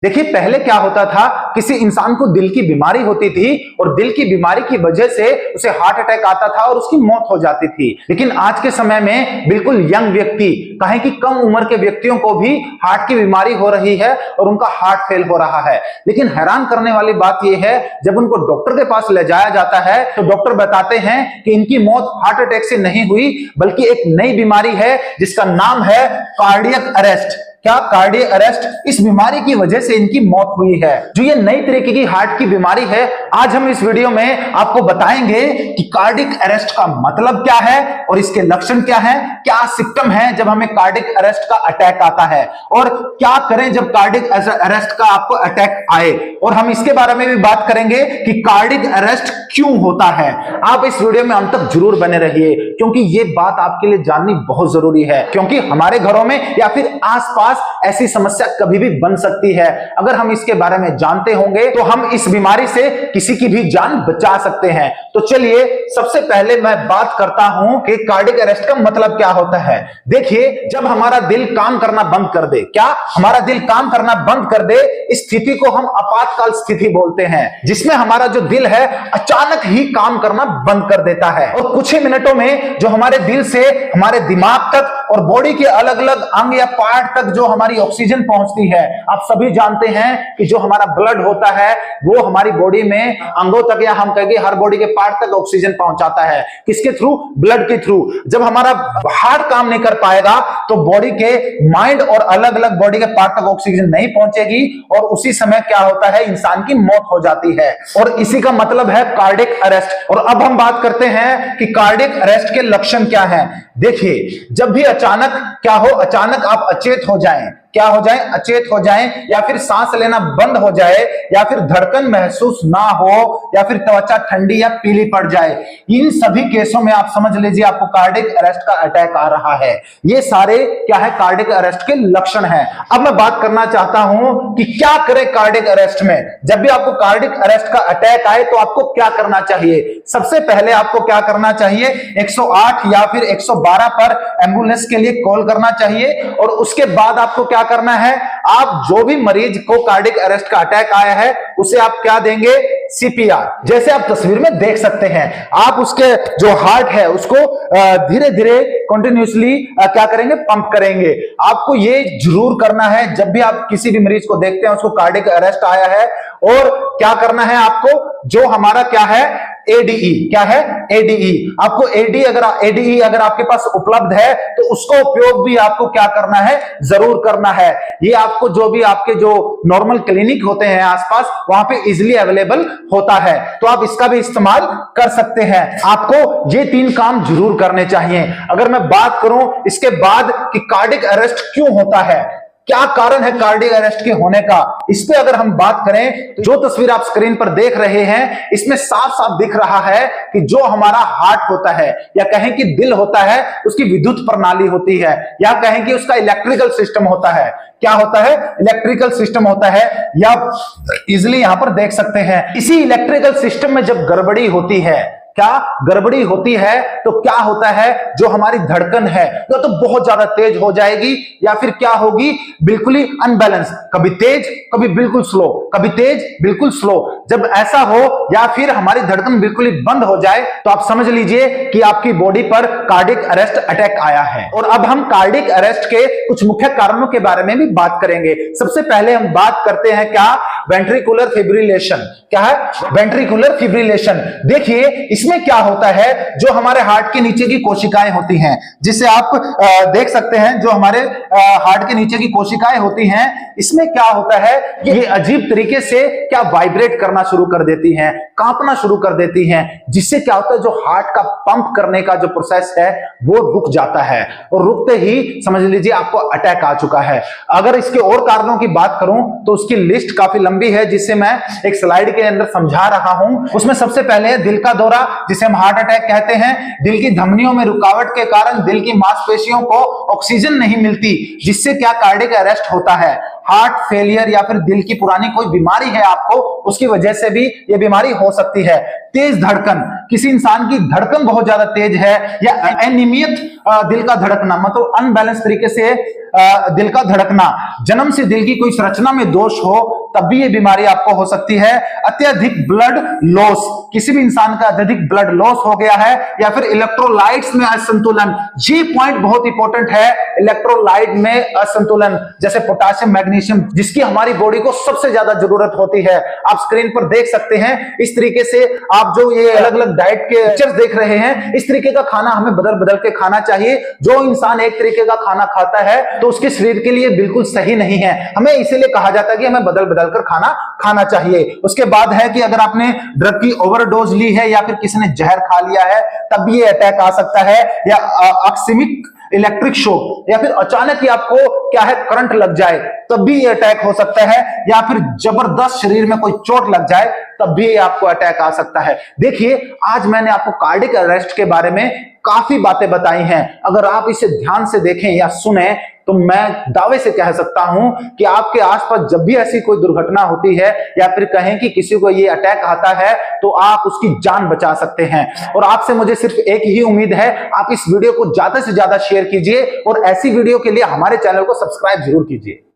देखिए पहले क्या होता था, किसी इंसान को दिल की बीमारी होती थी और दिल की बीमारी की वजह से उसे हार्ट अटैक आता था और उसकी मौत हो जाती थी। लेकिन आज के समय में बिल्कुल यंग व्यक्ति, कहें कि कम उम्र के व्यक्तियों को भी हार्ट की बीमारी हो रही है और उनका हार्ट फेल हो रहा है। लेकिन हैरान करने वाली बात यह है, जब उनको डॉक्टर के पास ले जाया जाता है तो डॉक्टर बताते हैं कि इनकी मौत हार्ट अटैक से नहीं हुई, बल्कि एक नई बीमारी है जिसका नाम है कार्डियक अरेस्ट। क्या? Cardiac arrest. इस बीमारी की वजह से इनकी मौत हुई है। जो ये नई तरीके की हार्ट की बीमारी है, आज हम इस वीडियो में आपको बताएंगे कि कार्डियक अरेस्ट का मतलब क्या है और इसके लक्षण क्या है, क्या सिम्टम है जब हमें कार्डियक अरेस्ट का अटैक आता है, और क्या करें जब कार्डियक अरेस्ट का आपको अटैक आए। और हम इसके बारे में भी बात करेंगे कि कार्डियक अरेस्ट क्यों होता है। आप इस वीडियो में अंत तक जरूर बने रहिए, क्योंकि ये बात आपके लिए जाननी बहुत जरूरी है, क्योंकि हमारे घरों में या फिर आसपास ऐसी समस्या कभी भी बन सकती है। अगर हम इसके बारे में जानते होंगे तो हम इस बीमारी से किसी की भी जान बचा सकते हैं। तो चलिए सबसे पहले मैं बात करता हूं कि कार्डियक अरेस्ट का मतलब क्या होता है। देखिए, जब हमारा दिल काम करना बंद कर दे, क्या हमारा दिल काम करना बंद कर दे, इस स्थिति को हम आपातकाल स्थिति बोलते हैं, जिसमें हमारा जो दिल है अचानक ही काम करना बंद कर देता है और कुछ ही मिनटों में जो हमारे दिल से हमारे दिमाग तक और बॉडी के अलग अलग अंग या पार्ट तक जो हमारी ऑक्सीजन पहुंचती है। आप सभी जानते हैं कि जो हमारा ब्लड होता है वो हमारी बॉडी में अंगों तक, या हम कहेंगे हर बॉडी के पार्ट तक ऑक्सीजन पहुंचाता है। किसके थ्रू? ब्लड के थ्रू। जब हमारा हार्ट काम नहीं कर पाएगा तो बॉडी के माइंड और अलग अलग बॉडी के पार्ट तक ऑक्सीजन नहीं पहुंचेगी और उसी समय क्या होता है, इंसान की मौत हो जाती है। और इसी का मतलब है कार्डियक अरेस्ट। और अब हम बात करते हैं कि कार्डियक अरेस्ट के लक्षण क्या हैं। देखिए, जब भी अचानक क्या हो, अचानक आप अचेत हो जाएं, क्या हो जाए, अचेत हो जाएं, या फिर सांस लेना बंद हो जाए, या फिर धड़कन महसूस ना हो, या फिर त्वचा ठंडी या पीली पड़ जाए, इन सभी केसों में आप समझ लीजिए आपको कार्डियक अरेस्ट का अटैक आ रहा है। ये सारे क्या है, कार्डियक अरेस्ट के लक्षण हैं। अब मैं बात करना चाहता हूं कि क्या करें कार्डियक अरेस्ट में। जब भी आपको कार्डियक अरेस्ट का अटैक आए तो आपको क्या करना चाहिए। सबसे पहले आपको क्या करना चाहिए, 108 या फिर 112 पर एम्बुलेंस के लिए कॉल करना चाहिए। और उसके बाद आपको क्या करना है, आप जो भी मरीज को कार्डियक अरेस्ट का अटैक आया है उसे आप क्या देंगे, सीपीआर। जैसे आप तस्वीर में देख सकते हैं, आप उसके जो हार्ट है उसको धीरे धीरे कंटिन्यूअसली क्या करेंगे, पंप करेंगे। आपको ये जरूर करना है जब भी आप किसी भी मरीज को देखते हैं उसको कार्डियक अरेस्ट आया है। और क्या करना है आपको, जो हमारा क्या है, एडीई, क्या है, एडीई। आपको एडीई अगर आपके पास उपलब्ध है तो उसका उपयोग भी आपको क्या करना है, जरूर करना है। ये आपको जो भी आपके जो नॉर्मल क्लिनिक होते हैं आसपास, वहां पे इजीली अवेलेबल होता है, तो आप इसका भी इस्तेमाल कर सकते हैं। आपको ये 3 काम जरूर करने चाहिए। अगर मैं बात करूं इसके बाद कि कार्डियक अरेस्ट क्यों होता है, क्या कारण है कार्डियक अरेस्ट के होने का, इस पे अगर हम बात करें तो जो तस्वीर आप स्क्रीन पर देख रहे हैं इसमें साफ साफ दिख रहा है कि जो हमारा हार्ट होता है, या कहें कि दिल होता है, उसकी विद्युत प्रणाली होती है, या कहें कि उसका इलेक्ट्रिकल सिस्टम होता है। क्या होता है, इलेक्ट्रिकल सिस्टम होता है, या इजिली यहां पर देख सकते हैं। इसी इलेक्ट्रिकल सिस्टम में जब गड़बड़ी होती है, क्या गड़बड़ी होती है तो क्या होता है, जो हमारी धड़कन है वो तो बहुत ज्यादा तेज हो जाएगी, या फिर क्या होगी, बिल्कुल ही अनबैलेंस, कभी तेज कभी बिल्कुल स्लो, कभी तेज बिल्कुल स्लो। जब ऐसा हो या फिर हमारी धड़कन बिल्कुल ही बंद हो जाए तो आप समझ लीजिए कि आपकी बॉडी पर कार्डियक अरेस्ट अटैक आया है। और अब हम कार्डियक अरेस्ट के कुछ मुख्य कारणों के बारे में भी बात करेंगे। सबसे पहले हम बात करते हैं क्या, वेंट्रिकुलर फिब्रिलेशन। क्या है, वेंट्रिकुलर फिब्रिलेशन। देखिए इसमें क्या होता है, जो हमारे हार्ट के नीचे की कोशिकाएं होती हैं, जिसे आप देख सकते हैं, जो हमारे हार्ट के नीचे की कोशिकाएं होती हैं, इसमें क्या होता है, ये अजीब तरीके से क्या वाइब्रेट करना शुरू कर देती हैं, कांपना शुरू कर देती हैं, जिससे क्या होता है, जो हार्ट का पंप करने का जो प्रोसेस है वो रुक जाता है, और रुकते ही समझ लीजिए आपको अटैक आ चुका है। अगर इसके और कारणों की बात करूं तो उसकी लिस्ट काफी लंबी है, जिससे मैं एक स्लाइड के अंदर समझा रहा हूं। उसमें सबसे पहले है दिल का दौरा, जिसे हम हार्ट अटैक कहते हैं। दिल की धमनियों में रुकावट के कारण दिल की मांसपेशियों को ऑक्सीजन नहीं मिलती, जिससे क्या कार्डियक अरेस्ट होता है। हार्ट फेलियर या फिर दिल की पुरानी कोई बीमारी है आपको, उसकी वजह से भी ये बीमारी हो सकती है। तेज धड़कन, किसी इंसान की धड़कन बहुत ज्यादा तेज है, या अनियमित दिल का धड़कना, मतलब अनबैलेंस तरीके से दिल का धड़कना, जन्म से दिल की कोई संरचना में दोष हो, तब भी ये बीमारी आपको हो सकती है। अत्यधिक ब्लड लॉस, किसी भी इंसान का अत्यधिक ब्लड लॉस हो गया है, या फिर इलेक्ट्रोलाइट्स में असंतुलन, ये पॉइंट बहुत इंपॉर्टेंट है। इलेक्ट्रोलाइट में असंतुलन, जैसे पोटेशियम, मैग्नीशियम, जिसकी हमारी बॉडी को सबसे ज्यादा जरूरत होती है। आप स्क्रीन पर देख सकते हैं, इस तरीके से आप जो ये अलग अलग डाइट के पिक्चर्स देख रहे हैं, इस तरीके का खाना हमें बदल बदल के खाना चाहिए। जो इंसान एक तरीके का खाना खाता है तो उसके शरीर के लिए बिल्कुल सही नहीं है। हमें इसीलिए कहा जाता है कि हमें बदल बदल कर खाना खाना चाहिए। उसके बाद है कि अगर आपने ड्रग की ओवरडोज ली है या फिर किसी ने जहर खा लिया है, तब भी ये अटैक आ सकता है। या आकस्मिक इलेक्ट्रिक शॉक, या फिर अचानक ही आपको क्या है करंट लग जाए, तब भी ये अटैक हो सकता है। या फिर जबरदस्त शरीर में कोई चोट लग जाए, तब भी आपको अटैक आ सकता है। देखिए, आज मैंने आपको कार्डियक अरेस्ट के बारे में काफी बातें बताई हैं। अगर आप इसे ध्यान से देखें या सुने तो मैं दावे से कह सकता हूं कि आपके आसपास जब भी ऐसी कोई दुर्घटना होती है, या फिर कहें कि किसी को ये अटैक आता है, तो आप उसकी जान बचा सकते हैं। और आपसे मुझे सिर्फ एक ही उम्मीद है, आप इस वीडियो को ज्यादा से ज्यादा शेयर कीजिए और ऐसी वीडियो के लिए हमारे चैनल को सब्सक्राइब जरूर कीजिए।